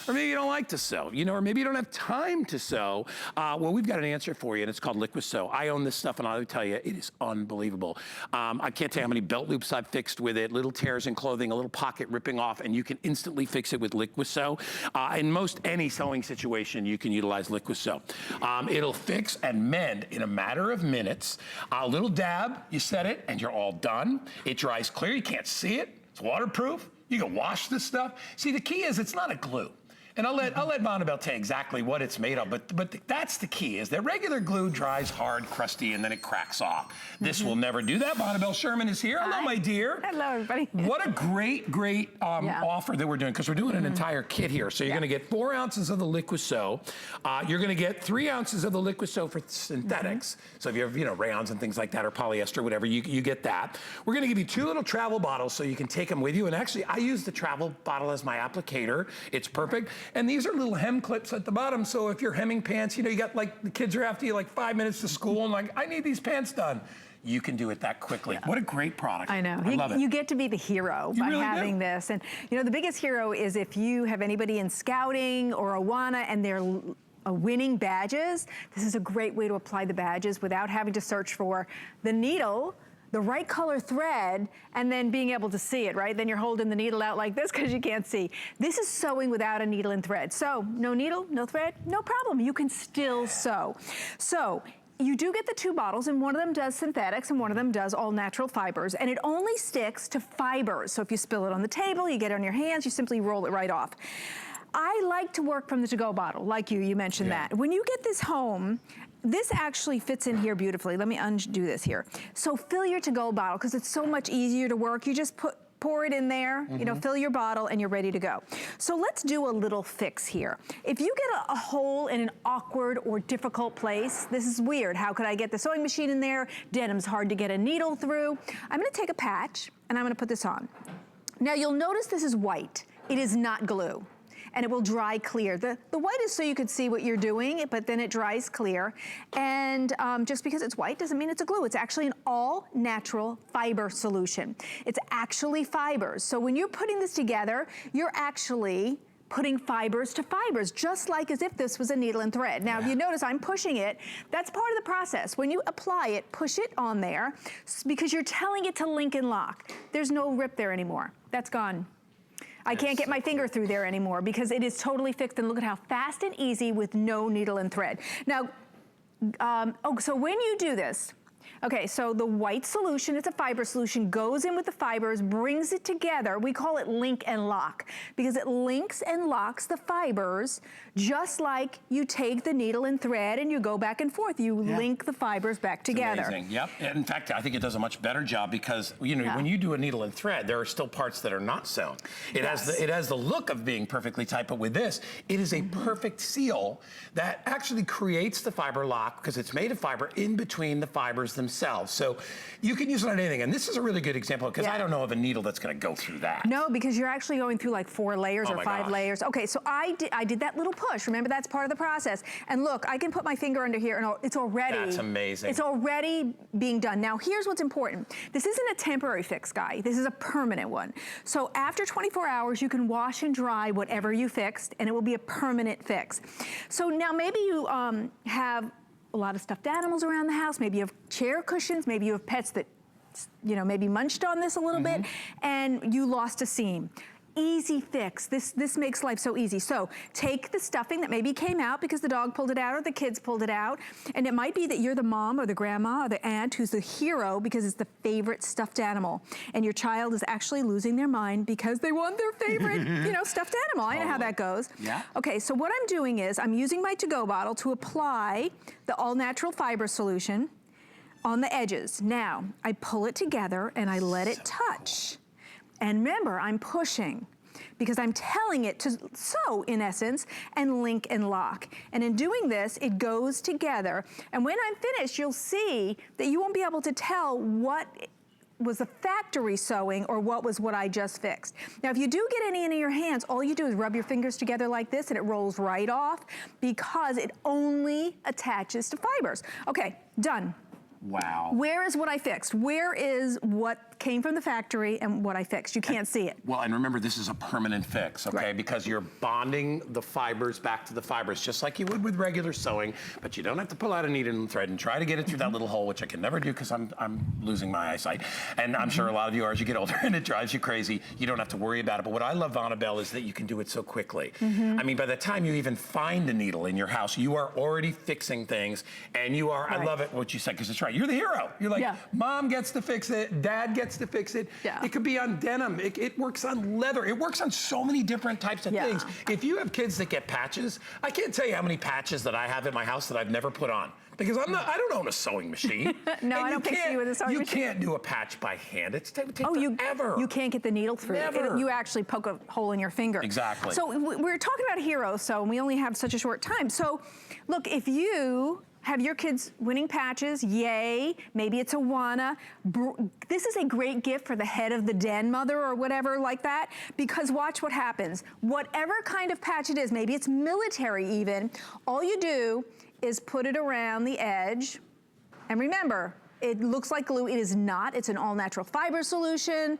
Or maybe you don't like to sew, you know, or maybe you don't have time to sew. Well, we've got an answer for you, and it's called Liqui Sew. I own this stuff, and I'll tell you, it is unbelievable. I can't tell you how many belt loops I've fixed with it, little tears in clothing, a little pocket ripping off, and you can instantly fix it with Liqui Sew. In most any sewing situation, you can utilize Liqui Sew. It'll fix and mend in a matter of minutes. A little dab, you set it, and you're all done. It dries clear, you can't see it. It's waterproof. You can wash this stuff. See, the key is it's not a glue. And I'll let Vonabelle tell you exactly what it's made of, but that's the key, is that regular glue dries hard, crusty, and then it cracks off. This will never do that. Vonabelle Sherman is here. Hello, my dear. Hello, everybody. What a great offer that we're doing, because we're doing an entire kit here. So you're gonna get 4 ounces of the Liqui Sew. You're gonna get 3 ounces of the Liqui Sew for synthetics. So if you have, you know, rayons and things like that, or polyester, whatever, you get that. We're gonna give you 2 little travel bottles so you can take them with you. And actually, I use the travel bottle as my applicator. It's perfect. And these are little hem clips at the bottom, so if you're hemming pants, you know, you got like, the kids are after you like 5 minutes to school, and like, I need these pants done. You can do it that quickly. What a great product. I know. I love it. You get to be the hero by having this. And you know, the biggest hero is if you have anybody in scouting or Awana and they're winning badges, this is a great way to apply the badges without having to search for the needle, the right color thread, and then being able to see it, right? Then you're holding the needle out like this because you can't see. This is sewing without a needle and thread. So no needle, no thread, no problem. You can still sew. So you do get the 2 bottles, and one of them does synthetics and one of them does all natural fibers, and it only sticks to fibers. So if you spill it on the table, you get it on your hands, you simply roll it right off. I like to work from the to-go bottle, like you mentioned that. When you get this home, this actually fits in here beautifully. Let me undo this here. So fill your to-go bottle, because it's so much easier to work. You just pour it in there, you know, fill your bottle, and you're ready to go. So let's do a little fix here. If you get a hole in an awkward or difficult place, this is weird. How could I get the sewing machine in there? Denim's hard to get a needle through. I'm gonna take a patch, and I'm gonna put this on. Now you'll notice this is white. It is not glue, and it will dry clear. The white is so you could see what you're doing, but then it dries clear. And just because it's white doesn't mean it's a glue. It's actually an all natural fiber solution. It's actually fibers. So when you're putting this together, you're actually putting fibers to fibers, just like as if this was a needle and thread. Now, if you notice I'm pushing it, that's part of the process. When you apply it, push it on there, because you're telling it to link and lock. There's no rip there anymore. That's gone. I can't get my finger through there anymore because it is totally fixed, and look at how fast and easy with no needle and thread. Now, so when you do this, okay, so the white solution, it's a fiber solution, goes in with the fibers, brings it together. We call it link and lock because it links and locks the fibers just like you take the needle and thread and you go back and forth. You link the fibers back together. Amazing, yep. In fact, I think it does a much better job because, you know, when you do a needle and thread, there are still parts that are not sewn. It has the look of being perfectly tight, but with this, it is a perfect seal that actually creates the fiber lock because it's made of fiber in between the fibers themselves. So you can use it on anything. And this is a really good example because I don't know of a needle that's gonna go through that. No, because you're actually going through like 4 layers or 5 layers. Okay, so I did that little push. Remember, that's part of the process. And look, I can put my finger under here and it's already— That's amazing. It's already being done. Now, here's what's important. This isn't a temporary fix, guy. This is a permanent one. So after 24 hours, you can wash and dry whatever you fixed and it will be a permanent fix. So now maybe you have a lot of stuffed animals around the house. Maybe you have chair cushions. Maybe you have pets that, you know, maybe munched on this a little bit and you lost a seam. Easy fix. This makes life so easy. So take the stuffing that maybe came out because the dog pulled it out or the kids pulled it out. And it might be that you're the mom or the grandma or the aunt who's the hero because it's the favorite stuffed animal. And your child is actually losing their mind because they want their favorite, you know, stuffed animal. I know how that goes. Yeah. Okay, so what I'm doing is I'm using my to-go bottle to apply the all-natural fiber solution on the edges. Now, I pull it together and I let it touch. And remember, I'm pushing because I'm telling it to sew, in essence, and link and lock. And in doing this, it goes together. And when I'm finished, you'll see that you won't be able to tell what was the factory sewing or what was what I just fixed. Now, if you do get any in your hands, all you do is rub your fingers together like this and it rolls right off because it only attaches to fibers. Okay, done. Wow. Where is what I fixed? Where is what what came from the factory and what I fixed. You can't see it. Well, and remember, this is a permanent fix, okay? Right. Because you're bonding the fibers back to the fibers, just like you would with regular sewing, but you don't have to pull out a needle and thread and try to get it through that little hole, which I can never do because I'm losing my eyesight. And I'm sure a lot of you are as you get older, and it drives you crazy. You don't have to worry about it. But what I love, Annabelle, is that you can do it so quickly. I mean, by the time you even find a needle in your house, you are already fixing things, and you are, I love it what you said, because it's right. You're the hero. You're like, mom gets to fix it, dad gets to fix it. It could be on denim. It works on leather. It works on so many different types of things. If you have kids that get patches, I can't tell you how many patches that I have in my house that I've never put on. Because I don't own a sewing machine. No, I don't picture you with a sewing machine. You can't do a patch by hand. It takes forever. You can't get the needle through. You actually poke a hole in your finger. Exactly. So we're talking about heroes, so we only have such a short time. So look, if you have your kids winning patches, yay, maybe it's Awana. This is a great gift for the head of the den mother or whatever like that, because watch what happens. Whatever kind of patch it is, maybe it's military even, all you do is put it around the edge. And remember, it looks like glue. It is not. It's an all-natural fiber solution.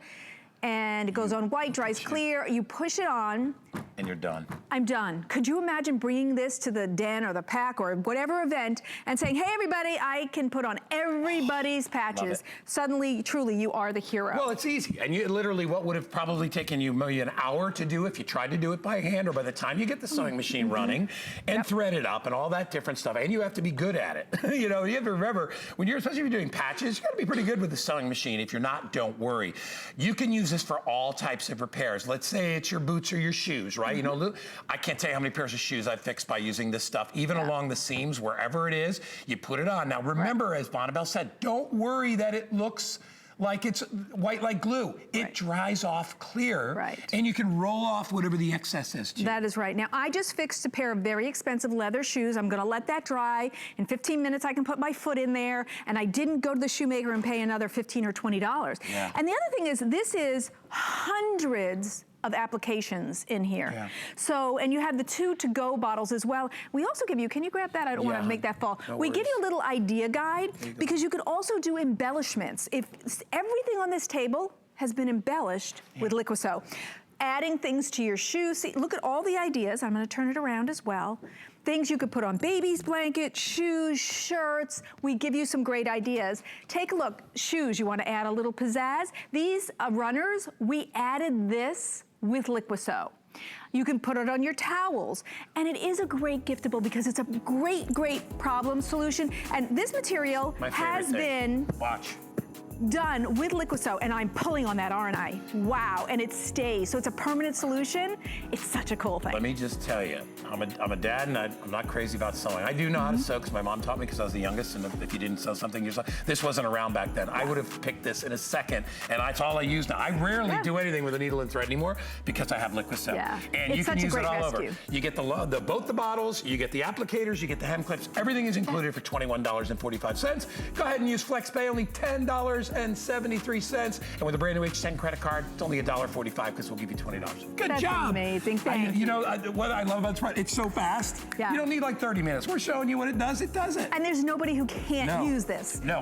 And it goes on white, dries clear. You push it on. And you're done. I'm done. Could you imagine bringing this to the den or the pack or whatever event and saying, hey, everybody, I can put on everybody's patches. Suddenly, truly, you are the hero. Well, it's easy. And you literally, what would have probably taken you maybe an hour to do if you tried to do it by hand, or by the time you get the sewing machine running and thread it up and all that different stuff, and you have to be good at it. You know, you have to remember, when you're, especially if you're doing patches, you got to be pretty good with the sewing machine. If you're not, don't worry. You can use this for all types of repairs. Let's say it's your boots or your shoes, right? You know, I can't tell you how many pairs of shoes I've fixed by using this stuff, even along the seams, wherever it is, you put it on. Now remember, as Annabelle said, don't worry that it looks like it's white like glue. It dries off clear, and you can roll off whatever the excess is too. That is right. Now, I just fixed a pair of very expensive leather shoes. I'm gonna let that dry. In 15 minutes, I can put my foot in there, and I didn't go to the shoemaker and pay another $15 or $20. And the other thing is, this is hundreds of applications in here. So, and you have the 2 to-go bottles as well. We also give you, can you grab that? I don't want to make that fall. We give you a little idea guide, because you could also do embellishments. If everything on this table has been embellished with Liqui Sew, adding things to your shoes. See, look at all the ideas. I'm going to turn it around as well. Things you could put on baby's blanket, shoes, shirts. We give you some great ideas. Take a look. Shoes, you want to add a little pizzazz. These runners, we added this with Liqui Sew. You can put it on your towels. And it is a great giftable because it's a great, great problem solution. And this material has been done with Liqui Sew, and I'm pulling on that, aren't I? Wow, and it stays, so it's a permanent solution. It's such a cool thing. Let me just tell you, I'm a dad, and I'm not crazy about sewing. I do know how to sew because my mom taught me, because I was the youngest, and if you didn't sew something yourself, this wasn't around back then. I would have picked this in a second, and that's all I use now. I rarely do anything with a needle and thread anymore because I have Liqui Sew. And you can use it all over. You get both the bottles, you get the applicators, you get the hem clips. Everything is included for $21.45. Go ahead and use FlexPay, only $10.73. And with a brand new H10 credit card, it's only $1.45 because we'll give you $20. Good job. That's amazing. Thank you. You know, what I love about this product, it's so fast. You don't need like 30 minutes. We're showing you what it does. It does it. And there's nobody who can't use this. No.